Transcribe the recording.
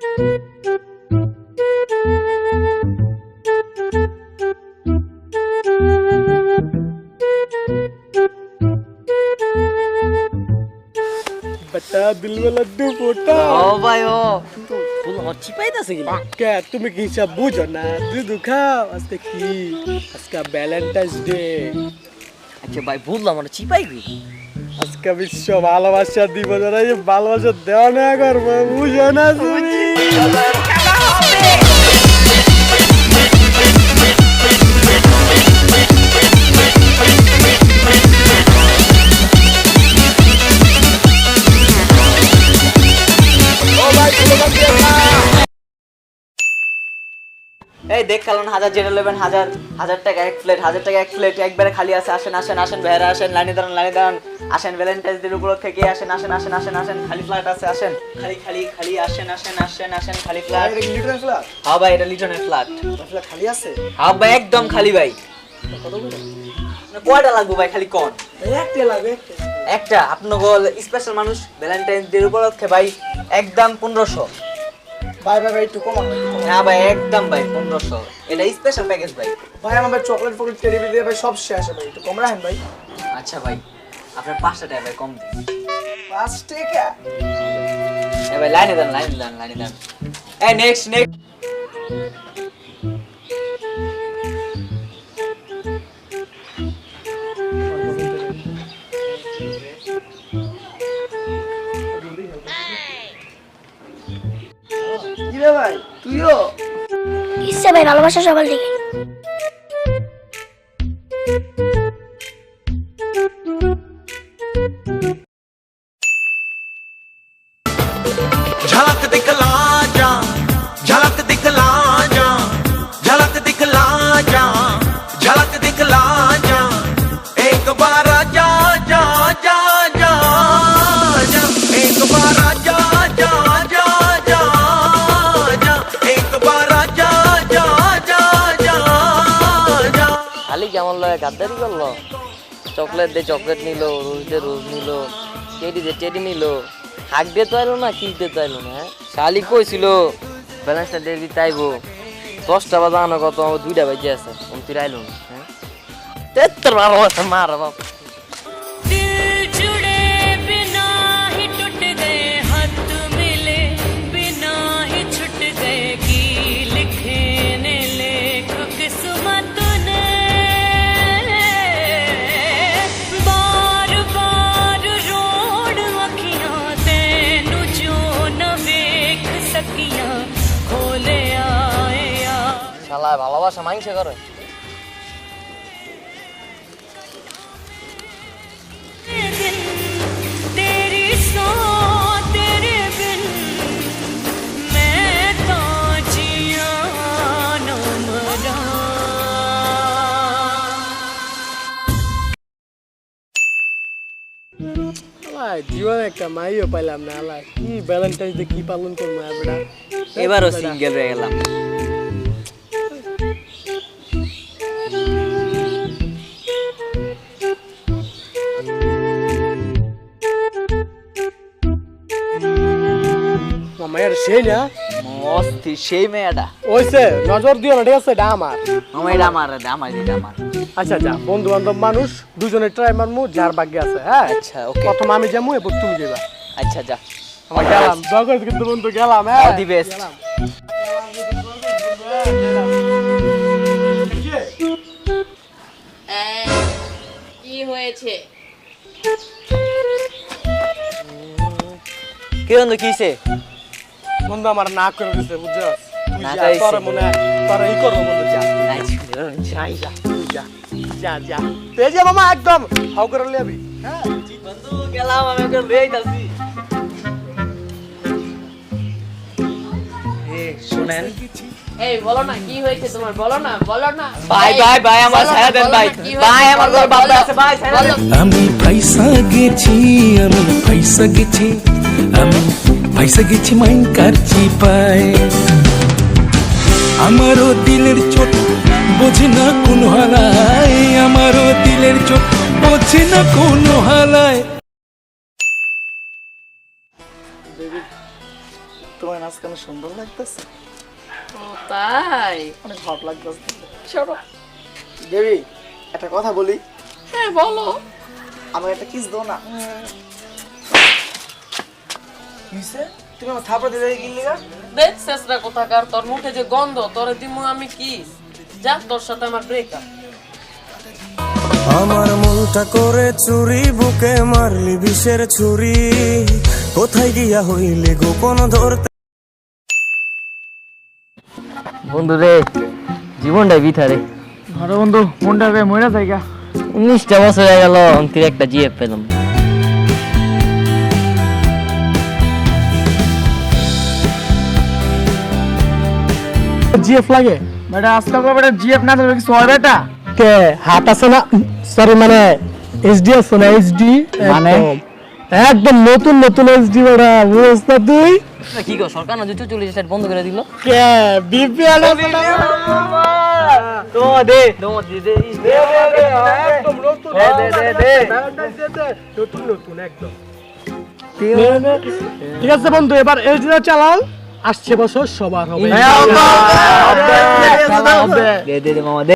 बता दिल में लड्डू फूटा ও ভাই ও কিন্তু ফুল আমার চিপাইতাছে কি क्या तुम की सब बुझो ना दूध खाओ আজকে কি আজকে ভ্যালেন্টাইন্স ডে আচ্ছা ভাই বুঝলাম আমার চিপাই কি আজকে বিশ্ব ভালোবাসা দিবস আর এই ভালোবাসা দেওয়া না করবো বুঝো না তুমি এই দেখ কালন 1000 যেটা নেবেন 1000 টাকা এক প্লেট 1000 টাকা এক প্লেট একবারে খালি আছে আসেন আসেন আসেন ভাইরা আসেন লাইনে দাঁড়ান আসেন ভ্যালেন্টাইন্স ডে উপলক্ষে কে আসেন আসেন আসেন আসেন আসেন খালি ফ্ল্যাট আছে আসেন খালি খালি খালি আসেন আসেন আসেন আসেন খালি ফ্ল্যাট এটা কি লিটার ফ্ল্যাট হ্যাঁ ভাই এটা লিটনের ফ্ল্যাট ফ্ল্যাট খালি আছে হ্যাঁ ভাই একদম খালি ভাই কত করে না কয়টা লাগবে ভাই খালি কোন একটা লাগে একটা আপনার স্পেশাল মানুষ ভ্যালেন্টাইন্স ডে উপলক্ষে ভাই একদম 1500 ভাই ভাই ভাই একটু কমান না ভাই একদম ভাই 1500 এটা স্পেশাল প্যাকেজ ভাই ভাই আমার চকলেট ফকলেট টেরি দিয়ে ভাই সব শেষ ভাই একটু কম রাখেন ভাই আচ্ছা ভাই আপনার 500 টাকা ভাই কম দিন 5 টাকা এই ভাই লাইনে দেন এই নেক্সট কি রে ভাই তুইও ইচ্ছে ভাই ভালোবাসা সকাল থেকে झलक दिखला जा झलक दिखला जा झलक दिखला जा झलक दिखला जा एक बार जा जा जा जा जा एक बार जा जा जा जा जा एक बार जा जा जा जा जा খালি কেমন লাগে গাদ্দারি করলো চকলেট দে চকলেট নিলো রোজ দে রোজ নিলো টেডি নিলো হাক দিয়ে তো আইলো না কিনতে তো আইলো না শালি কইছিল ব্যালেন্সটা দিয়ে দিতে আইবো 10টা বাজানো কত আমার 2টা বাজে আছে তুই আইলো না হ্যাঁ তেত্তর মার বাপ दिल जुड़े बिना ही टूट गए हाथ मिले बिना ही छूट गए की लिखने लेख किस्मत ने बार बार रोड अखियां तेनू जो न वेख सकियां खोले आए यार শালা ভালোবাসা মাইনসে করে दिन तेरी सो तेरे बिन मैं तो जिया न मरा ভাই জীবনে একটা মাইও পাইলাম না আল্লাহ কি ভ্যালেন্টাইন্স ডে কি পালন করবো আমরা এবারও সিঙ্গেল হয়ে গেলাম মায়ের সেই না মস্তি সেই মেয়েটা ওইছে নজর দিও না ঠিক আছে এটা আমার এটা আমার এটা আমার আচ্ছা যা বন্ধু বান্ধব মানুষ দুজনে ট্রাই মারমু যার ভাগ্যে আছে হ্যাঁ আচ্ছা ওকে প্রথম আমি যাবো এরপর তুমি যাবা আচ্ছা যা আমার গেলাম দরকার কিন্তু বন্ধু গেলাম হ্যাঁ অল দি বেস্ট কি হয়েছে কে বন্ধু কিছে বন্ধু আমার না করে দিছে বুঝছো তুই না যা কইছে। তোর মনে তোর ই করবো বন্ধু যা যাই যা তুই যা যা যা তুই যা মামা একদম হাউ করে লিয়াবি হ্যাঁ বন্ধু গেলাম আমি ওকে লয়ে যাচ্ছি শুনেন এই বলো না কি হয়েছে তোমার বলো না ভাই আমার ছায়া দেন ভাই ভাই আমার ঘরে বাবা আছে ভাই ছায়া দেন আমি পয়সা গেছি মাইন কারছি পায় আমারও দিলের চোট বোঝে না কোন হালায় আমারও দিলের চোট বোঝে না কোন হালায় তোমার নাচ কেন সুন্দর লাগতেছে, ও তাই? অনেক হট লাগতেছে। সরো। বেবি একটা কথা বলি, হ্যাঁ বলো। আমাকে একটা কিস দাও না। কিসে তুমি আমার থাপড়া দিলে গিললি না? দেখ শেষরা কোথাকার, তোর মুখে যে গন্ধ, তোরে দিমু আমি কি? যা, তোর সাথে আমার ব্রেকআপ। আমার মনটা করে চুরি, বুকে মারলি বিষের ছুরি, কোথায় গিয়া হইলে গোপন ধরতে। বন্ধু রে, জীবনটাই বিথা রে। আরে বন্ধু মনটা রে মইরা জায়গা। 19টা বছর হয়ে গেল, অঙ্কের একটা জিএফ পেলাম। জিএফ লাগে বেটা, আজকাল বেটা জিএফ না থাকলে কিছু হয় বেটা? কে হাত আছে না, সরি মানে এইচডি আছে না, এইচডি মানে একদম নতুন নতুন এইচডি বেটা, বুঝছ না তুই? কি গো, সরকার না 240 বন্ধ করে দিল। কে বিপিএল আছে না তো দে একদম নতুন, দে নতুন নতুন একদম। ঠিক আছে বন্ধু, এবার এইচডি চালাও, আসছে বছর সবার হবে। দে মামা দে।